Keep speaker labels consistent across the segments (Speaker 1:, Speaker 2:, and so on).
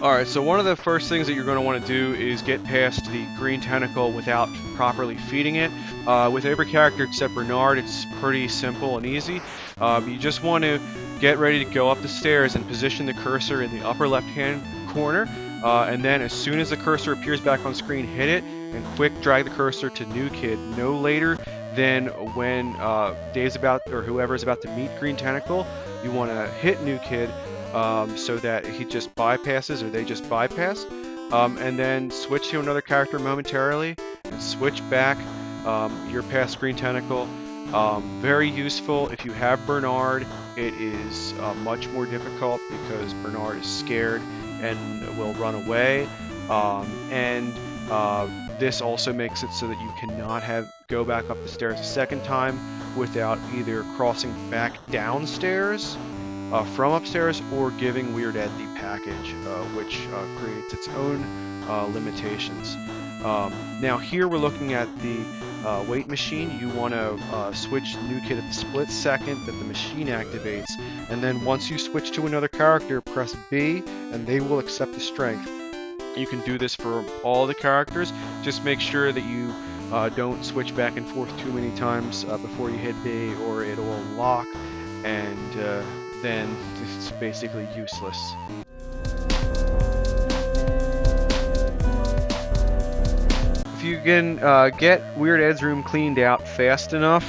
Speaker 1: Alright, so one of the first things that you're going to want to do is get past the green tentacle without properly feeding it. With every character except Bernard, it's pretty simple and easy. You just want to get ready to go up the stairs and position the cursor in the upper left-hand corner. And then as soon as the cursor appears back on screen, hit it and quick drag the cursor to New Kid no later than when Dave's about, or whoever's about to meet Green Tentacle. You want to hit New Kid so that he just bypasses, or they just bypass, and then switch to another character momentarily and switch back. You're past Green Tentacle. Very useful if you have Bernard. It is much more difficult because Bernard is scared and will run away, and this also makes it so that you cannot go back up the stairs a second time without either crossing back downstairs from upstairs or giving Weird Ed the package, which creates its own limitations. Now here we're looking at the wait machine. You want to switch New Kid at the split second that the machine activates, and then once you switch to another character, press B and they will accept the strength. You can do this for all the characters. Just make sure that you don't switch back and forth too many times before you hit B, or it will lock, and then it's basically useless. If you can get Weird Ed's room cleaned out fast enough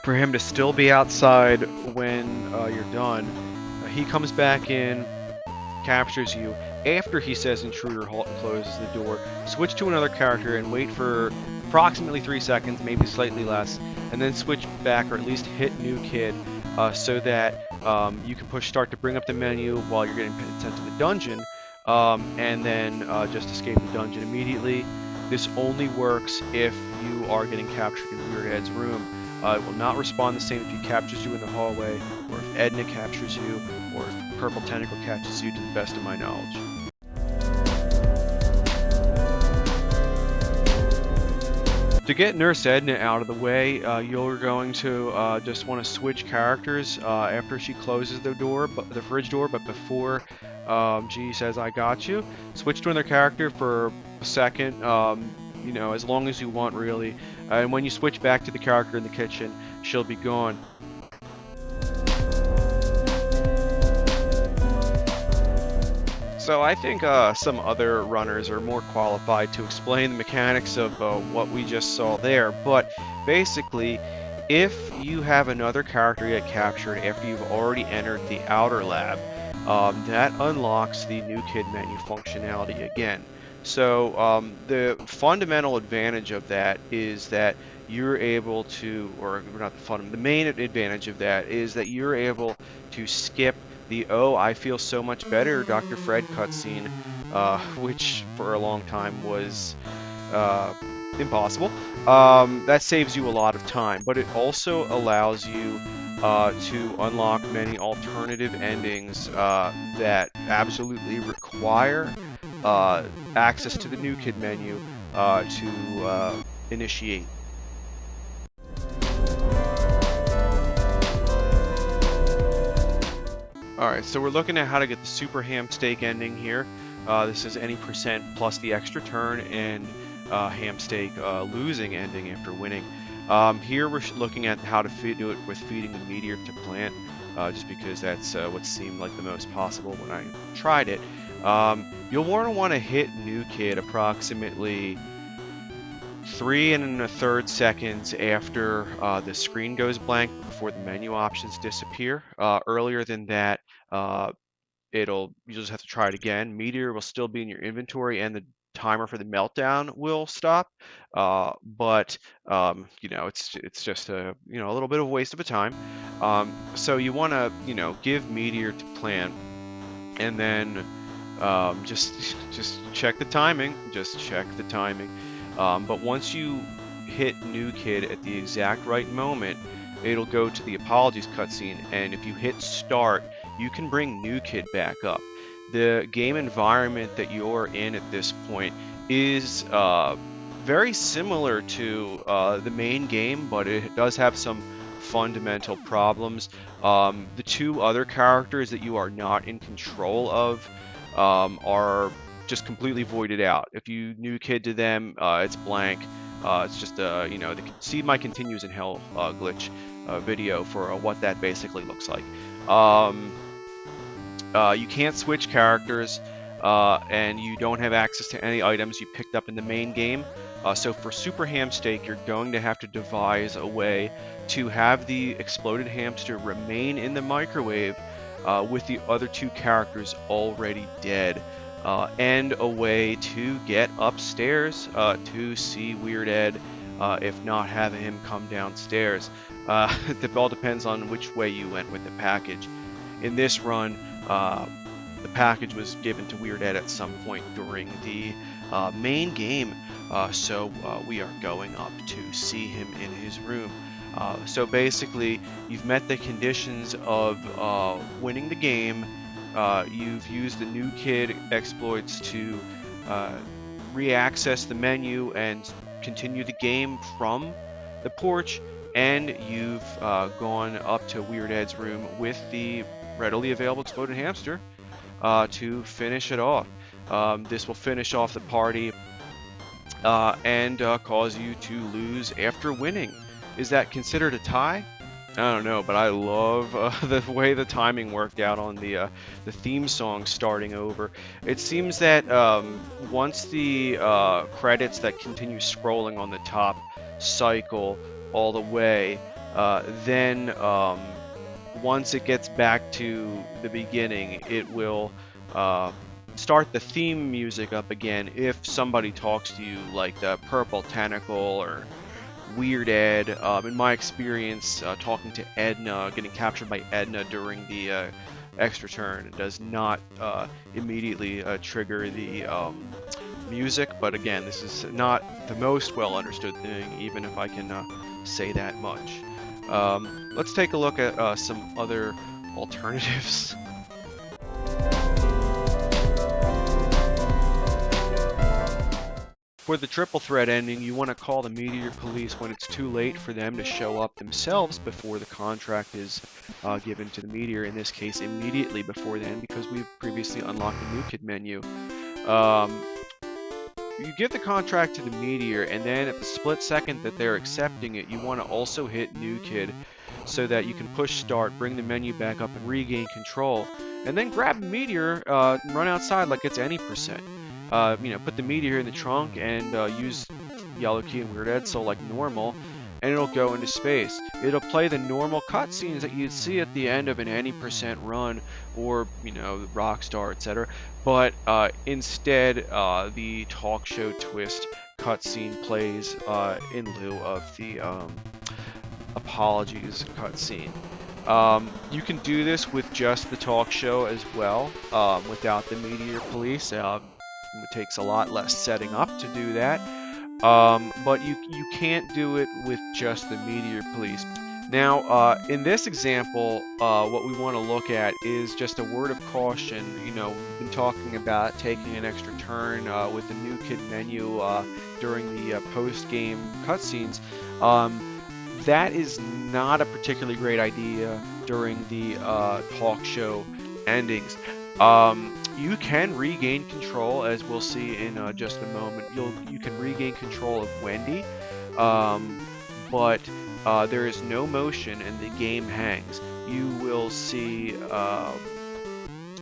Speaker 1: for him to still be outside when you're done, he comes back in, captures you. After he says intruder, halt, and closes the door, switch to another character and wait for approximately 3 seconds, maybe slightly less, and then switch back, or at least hit New Kid, so that you can push start to bring up the menu while you're getting sent to the dungeon, and then just escape the dungeon immediately. This only works if you are getting captured in Weird Ed's room. It will not respond the same if he captures you in the hallway, or if Edna captures you, or if Purple Tentacle catches you, to the best of my knowledge. To get Nurse Edna out of the way, you're going to just want to switch characters after she closes the door, the fridge door, but before she says "I got you." Switch to another character for a second, you know, as long as you want, really. And when you switch back to the character in the kitchen, she'll be gone. So I think some other runners are more qualified to explain the mechanics of what we just saw there, but basically, if you have another character get captured after you've already entered the outer lab, that unlocks the New Kid menu functionality again. So the fundamental advantage of that is that you're able to, or not the main advantage of that is that you're able to skip the "Oh, I feel so much better, Dr. Fred" cutscene, which for a long time was impossible. That saves you a lot of time, but it also allows you to unlock many alternative endings that absolutely require access to the New Kid menu to initiate. Alright, so we're looking at how to get the Super Hamsteak ending here. This is any percent plus the extra turn, and Hamsteak losing ending after winning. Here we're looking at how to do it with feeding the meteor to plant, just because that's what seemed like the most possible when I tried it. You'll want to hit New Kid approximately 3 1/3 seconds after the screen goes blank, before the menu options disappear. Earlier than that, you'll just have to try it again. Meteor will still be in your inventory, and the timer for the meltdown will stop. But you know, it's just a little bit of a waste of a time. So you want to give Meteor to plant, and then just check the timing. Just check the timing. But once you hit New Kid at the exact right moment, it'll go to the apologies cutscene, and if you hit start, you can bring New Kid back up. The game environment that you're in at this point is very similar to the main game, but it does have some fundamental problems. The two other characters that you are not in control of are just completely voided out. If you new kid to them, it's blank. It's just you know, the see my continues in hell glitch video for what that basically looks like. You can't switch characters, and you don't have access to any items you picked up in the main game. So for Super Hamsteak, you're going to have to devise a way to have the exploded hamster remain in the microwave with the other two characters already dead. And a way to get upstairs to see Weird Ed, if not having him come downstairs. It all depends on which way you went with the package. In this run, the package was given to Weird Ed at some point during the main game, so we are going up to see him in his room. So basically, you've met the conditions of winning the game. You've used the new kid exploits to re-access the menu and continue the game from the porch, and you've gone up to Weird Ed's room with the readily available exploded hamster to finish it off. This will finish off the party and cause you to lose after winning. Is that considered a tie? I don't know, but I love the way the timing worked out on the theme song starting over. It seems that once the credits that continue scrolling on the top cycle all the way, then once it gets back to the beginning, it will start the theme music up again if somebody talks to you, like the Purple Tentacle or Weird Ed. In my experience, talking to Edna, getting captured by Edna during the extra turn does not immediately trigger the music, but again, this is not the most well understood thing, even if I can say that much. Let's take a look at some other alternatives. For the triple threat ending, you want to call the Meteor Police when it's too late for them to show up themselves before the contract is given to the Meteor, in this case immediately before then, because we've previously unlocked the new kid menu. You give the contract to the Meteor, and then at the split second that they're accepting it, you want to also hit New Kid so that you can push start, bring the menu back up, and regain control. And then grab the Meteor and run outside like it's any percent. You know, put the Meteor in the trunk and use Yellow Key and Weird Edsel like normal, and it'll go into space. It'll play the normal cutscenes that you'd see at the end of an any percent run, or, you know, Rockstar, etc. But instead, the Talkshow twist cutscene plays in lieu of the Apologies cutscene. You can do this with just the Talkshow as well, without the Meteor Police. It takes a lot less setting up to do that, but you can't do it with just the Meteor Police. Now, in this example, what we want to look at is just a word of caution. You know, we've been talking about taking an extra turn with the new kid menu during the post-game cutscenes. That is not a particularly great idea during the Talkshow endings. You can regain control, as we'll see in just a moment. You can regain control of Wendy, but there is no motion and the game hangs. You will see a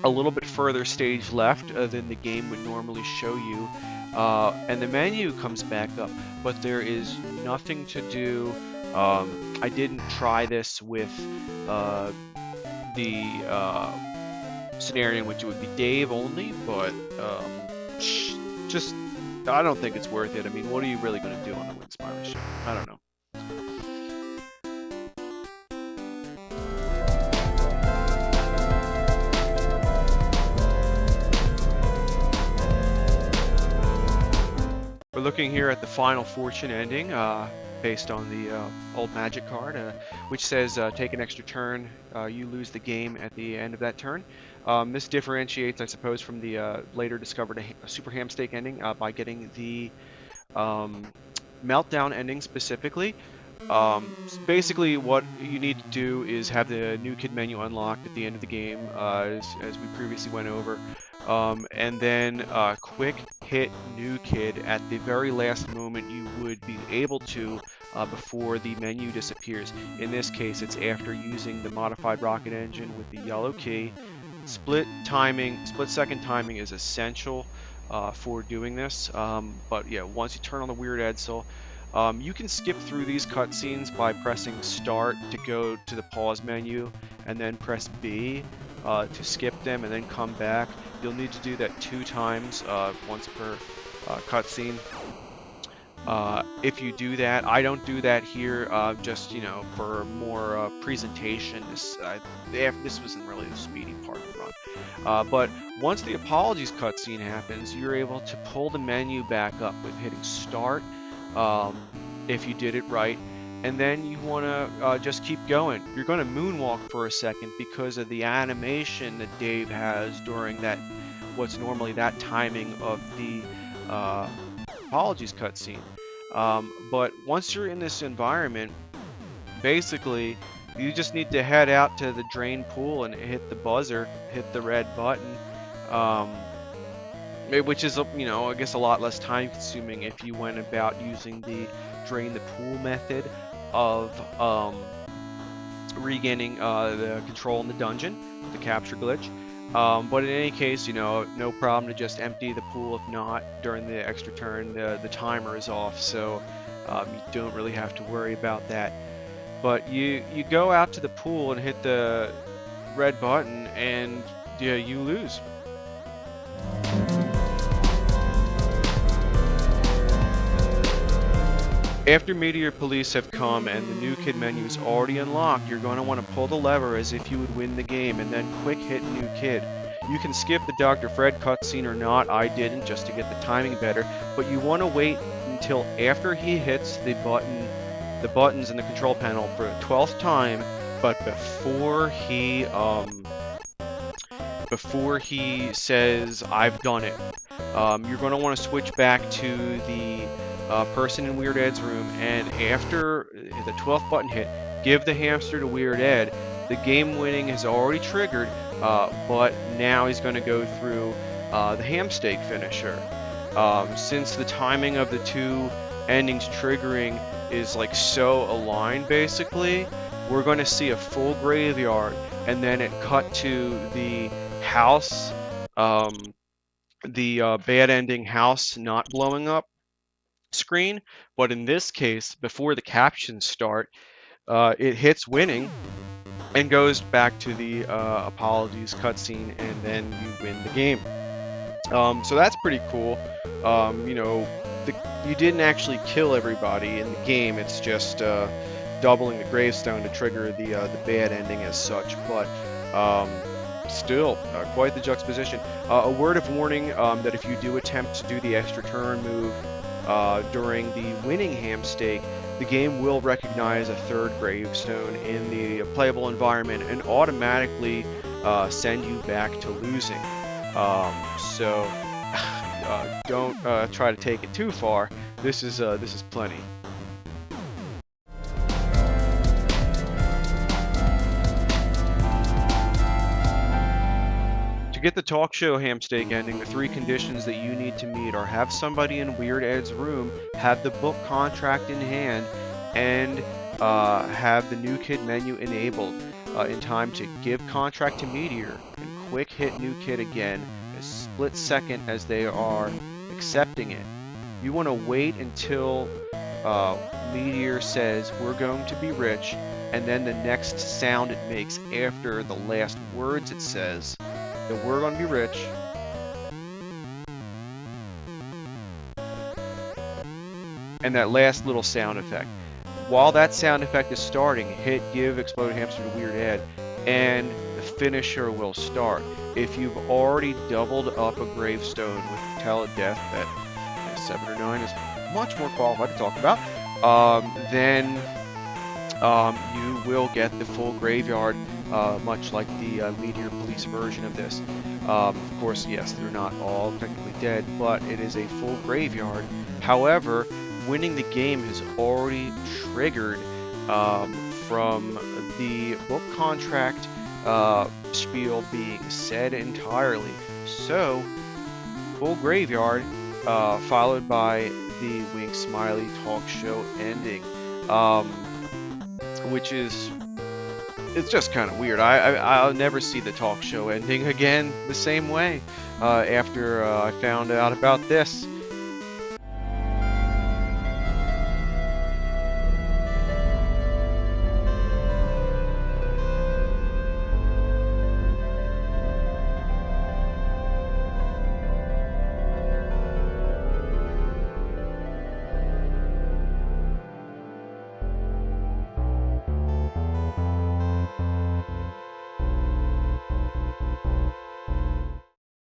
Speaker 1: little bit further stage left than the game would normally show you, and the menu comes back up, but there is nothing to do. I didn't try this with the scenario in which it would be Dave only, but just I don't think it's worth it. I mean, what are you really going to do on the Win Smiley show? I don't know. We're looking here at the Final Fortune ending, based on the old magic card, which says take an extra turn, you lose the game at the end of that turn. This differentiates, I suppose, from the later discovered Super Hamsteak ending by getting the Meltdown ending specifically. Basically, what you need to do is have the new kid menu unlocked at the end of the game, as we previously went over. and then quick hit new kid at the very last moment you would be able to before the menu disappears. In this case, it's after using the modified rocket engine with the yellow key. Split second timing is essential for doing this. But yeah, once you turn on the Weird Edsel, you can skip through these cutscenes by pressing start to go to the pause menu, and then press B to skip them and then come back. You'll need to do that 2 times, once per cutscene. If you do that, I don't do that here, just, you know, for more presentation. This wasn't really the speedy part of the run. But once the apologies cutscene happens, you're able to pull the menu back up with hitting start, if you did it right. And then you want to just keep going. You're going to moonwalk for a second because of the animation that Dave has during that, what's normally that timing of the apologies cutscene. But once you're in this environment, basically, you just need to head out to the drain pool and hit the buzzer, hit the red button, which is, you know, I guess a lot less time consuming if you went about using the drain the pool method of regaining the control in the dungeon with the capture glitch. But in any case, you know, no problem to just empty the pool. If not, during the extra turn, the timer is off, so you don't really have to worry about that. But you go out to the pool and hit the red button, and yeah, you lose. After Meteor Police have come and the new kid menu is already unlocked, you're going to want to pull the lever as if you would win the game, and then quick hit new kid. You can skip the Dr. Fred cutscene or not, I didn't, just to get the timing better, but you want to wait until after he hits the buttons in the control panel for the 12th time, but before he says, I've done it. You're going to want to switch back to the person in Weird Ed's room, and after the 12th button hit, give the hamster to Weird Ed. The game winning has already triggered, but now he's going to go through the Hamsteak finisher. Since the timing of the 2 endings triggering is like so aligned, basically, we're going to see a full graveyard, and then it cut to the house, the bad ending house not blowing up screen. But in this case, before the captions start, it hits winning and goes back to the apologies cutscene, and then you win the game. So that's pretty cool. You know, you didn't actually kill everybody in the game. It's just doubling the gravestone to trigger the bad ending as such. But still, quite the juxtaposition. A word of warning that if you do attempt to do the extra turn move during the winning Hamsteak, the game will recognize a 3rd gravestone in the playable environment and automatically send you back to losing. So don't try to take it too far. This is plenty. To get the Talkshow Hamsteak ending, the 3 conditions that you need to meet are have somebody in Weird Ed's room, have the book contract in hand, and have the new kid menu enabled in time to give contract to Meteor and quick hit new kid again a split second as they are accepting it. You want to wait until Meteor says we're going to be rich, and then the next sound it makes after the last words it says that we're going to be rich. And that last little sound effect. While that sound effect is starting, hit give explode hamster to Weird Ed, and the finisher will start. If you've already doubled up a gravestone with Tele-Death that 7 or 9 is much more qualified to talk about, then you will get the full graveyard, much like the Meteor Police version of this. Of course, yes, they're not all technically dead, but it is a full graveyard. However, winning the game has already triggered from the book contract spiel being said entirely. So, full graveyard, followed by the Wink Smiley talk show ending, um, which is it's just kind of weird. I'll never see the talk show ending again the same way after I found out about this.